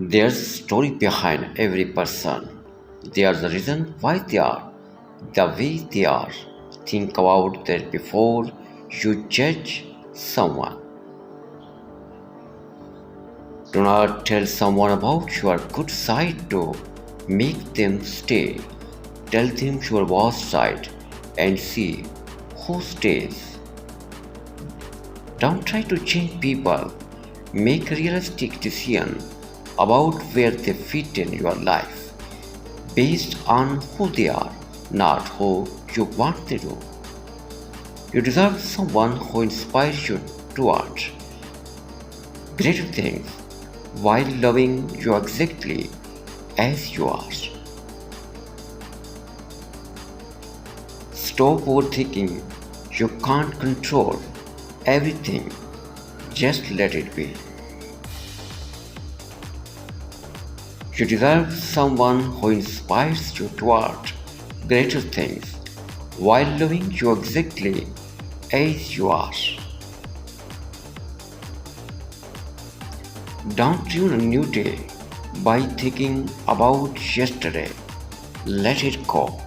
There's a story behind every person. There's a reason why they are the way they are. Think about that before you judge someone. Do not tell someone about your good side to make them stay. Tell them your worst side and see who stays. Don't try to change people. Make a realistic decision about where they fit in your life based on who they are, not who you want them to. You deserve someone who inspires you towards greater things while loving you exactly as you are. Stop overthinking. You can't control everything. Just let it be. You deserve someone who inspires you toward greater things while loving you exactly as you are. Don't ruin a new day by thinking about yesterday. Let it go.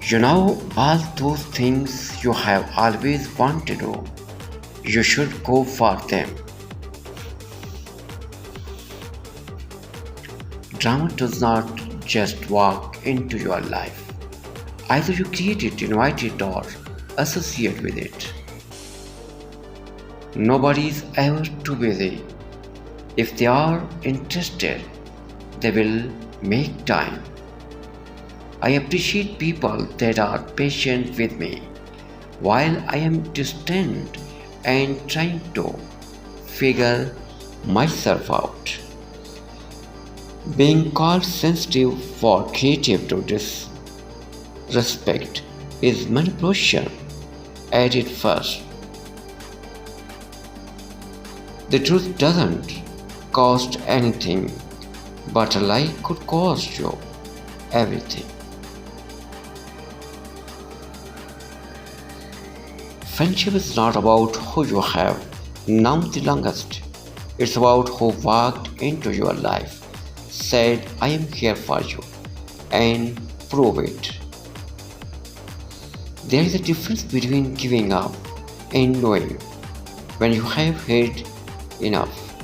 You know all those things you have always wanted to do. You should go for them. Drama does not just walk into your life. Either you create it, invite it, or associate with it. Nobody is ever too busy. If they are interested, they will make time. I appreciate people that are patient with me while I am distant and trying to figure myself out. Being called sensitive for creative to disrespect is manipulation at its first. The truth doesn't cost anything, but a lie could cost you everything. Friendship is not about who you have known the longest. It's about who walked into your life, said, I am here for you, and prove it. There is a difference between giving up and knowing when you have had enough.